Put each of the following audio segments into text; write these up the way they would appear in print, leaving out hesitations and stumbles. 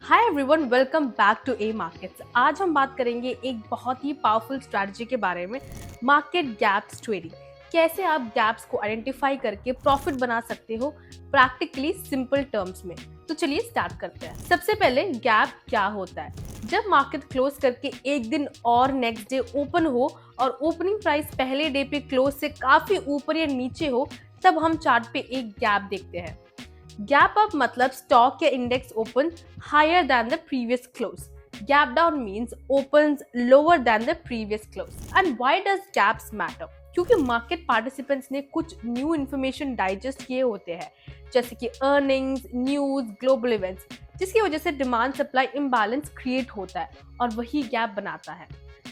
Hi everyone, welcome back to a markets. आज हम बात करेंगे एक बहुत ही पावरफुल स्ट्रैटेजी के बारे में, मार्केट गैप्स ट्रेडिंग। कैसे आप गैप्स को आइडेंटिफाई करके प्रॉफिट बना सकते हो प्रैक्टिकली सिंपल टर्म्स में। तो चलिए स्टार्ट करते हैं। सबसे पहले गैप क्या होता है? जब मार्केट क्लोज करके एक दिन और नेक्स्ट डे ओपन हो और ओपनिंग प्राइस पहले डे पे क्लोज से काफी ऊपर या नीचे हो, तब हम चार्ट पे एक गैप देखते हैं। Gap up मतलब stock या index open higher than the previous close. Gap down means opens lower than the previous close. And why does gaps matter? क्योंकि मार्केट पार्टिसिपेंट्स ने कुछ न्यू इन्फॉर्मेशन डाइजेस्ट किए होते हैं, जैसे कि अर्निंग्स, न्यूज, ग्लोबल इवेंट्स, जिसकी वजह से डिमांड सप्लाई इम्बैलेंस क्रिएट होता है और वही गैप बनाता है।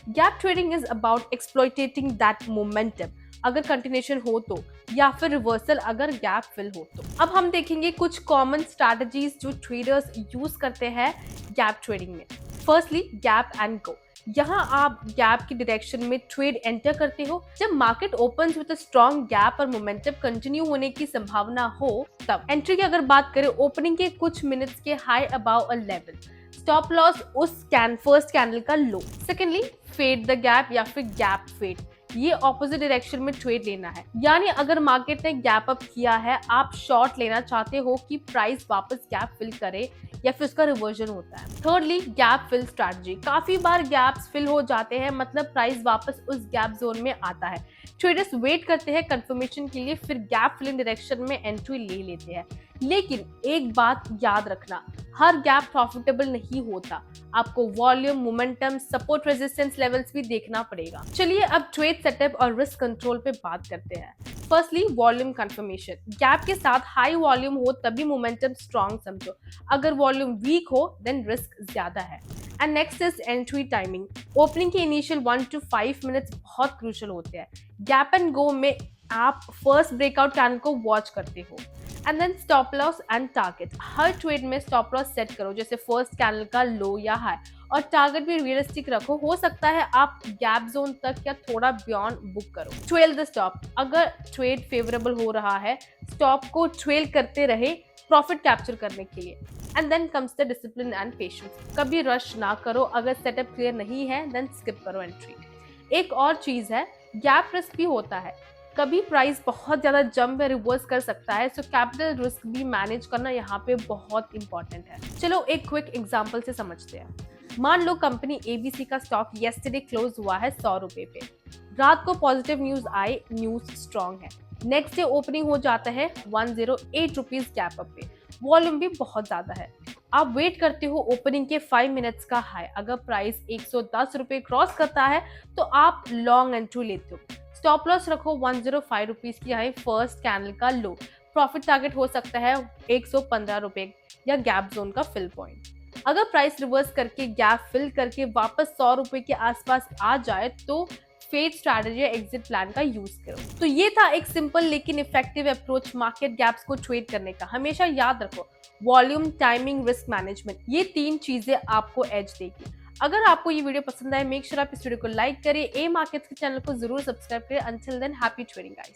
Gap trading is about exploitating that momentum, अगर कंटिन्यूएशन हो तो, या फिर रिवर्सल अगर गैप फिल हो तो। अब हम देखेंगे कुछ कॉमन स्ट्रैटेजीज जो ट्रेडर्स यूज करते हैं गैप ट्रेडिंग में। फर्स्टली, गैप एंड गो। यहाँ आप गैप की डायरेक्शन में ट्रेड एंटर करते हो जब market opens with a strong gap और मोमेंटम कंटिन्यू होने की संभावना हो तब। एंट्री की अगर बात करें, ओपनिंग के कुछ मिनट्स के high above a level. Stop loss उस फर्स्ट कैंडल का low. Secondly, fade the gap या फिर गैप फेड। ये ऑपोजिट डायरेक्शन में ट्रेड लेना है, यानी अगर मार्केट ने गैप अप किया है, आप शॉर्ट लेना चाहते हो कि प्राइस वापस गैप फिल करे या फिर उसका रिवर्जन होता है। Thirdly, gap fill strategy. काफी बार गैप्स फिल हो जाते हैं, मतलब प्राइस वापस उस गैप जोन में आता है। ट्रेडर्स वेट करते हैं कंफर्मेशन के लिए, फिर गैप फिलिंग डायरेक्शन में एंट्री ले लेते हैं। लेकिन एक बात याद रखना, हर गैप प्रॉफिटेबल नहीं होता। आपको volume, momentum, support, resistance levels भी देखना पड़ेगा। चलिए अब ट्रेड सेटअप और रिस्क कंट्रोल पे बात करते हैं। Firstly, volume confirmation. गैप के साथ हाई वॉल्यूम हो तभी मोमेंटम स्ट्रॉन्ग समझो, अगर वॉल्यूम वीक हो देन रिस्क ज्यादा है। And next is entry timing. Opening के इनिशियल 1 to 5 मिनट्स बहुत क्रूशियल होते हैं। गैप एंड गो में आप फर्स्ट ब्रेकआउट कैंडल को वॉच करते हो। And then stop loss and target. हर ट्रेड में स्टॉप लॉस सेट करो, जैसे फर्स्ट कैंडल का लो या हाई, और टारगेट भी रियलिस्टिक रखो। हो सकता है आप गैप जोन तक या थोड़ा बियॉन्ड बुक करो। Trail the stop. अगर ट्रेड फेवरेबल हो रहा है, स्टॉप को ट्रेल करते रहे प्रॉफिट कैप्चर करने के लिए। And then comes the discipline and patience. कभी रश ना करो, अगर सेटअप क्लियर नहीं है देन स्किप करो एंट्री। एक और चीज है, गैप रिस्क भी होता है। कभी प्राइस बहुत ज्यादा जंप या रिवर्स कर सकता है, सो कैपिटल रिस्क भी मैनेज करना यहाँ पे बहुत इंपॉर्टेंट है। चलो एक क्विक एग्जांपल से समझते हैं। मान लो कंपनी एबीसी का स्टॉक येस्टरडे क्लोज हुआ है 100 रुपए पे। रात को पॉजिटिव न्यूज आए, न्यूज स्ट्रॉन्ग है। नेक्स्ट डे ओपनिंग हो जाता है 108 रुपीज गैप अप पे। वॉल्यूम भी बहुत ज्यादा है। आप वेट करते हो ओपनिंग के 5 मिनट्स का हाई। अगर प्राइस 110 रुपए क्रॉस करता है तो आप लॉन्ग एंट्री लेते हो। स्टॉप लॉस रखो 105 रुपीज की हाई, फर्स्ट कैंडल का लो। प्रॉफिट टारगेट हो सकता है 115 रुपए या गैप जोन का फिल पॉइंट। अगर प्राइस रिवर्स करके गैप फिल करके वापस 100 रुपए के आसपास आ जाए तो फेड स्ट्रैटेजी या एग्जिट प्लान का यूज करो। तो ये था एक सिंपल लेकिन इफेक्टिव अप्रोच मार्केट गैप्स को ट्रेड करने का। हमेशा याद रखो, वॉल्यूम, टाइमिंग, रिस्क मैनेजमेंट, ये 3 चीजें आपको एज देगी। अगर आपको ये वीडियो पसंद आए, मेक श्योर आप इस वीडियो को लाइक करें। ए मार्केट्स के चैनल को जरूर सब्सक्राइब करें। Until then, happy trading guys.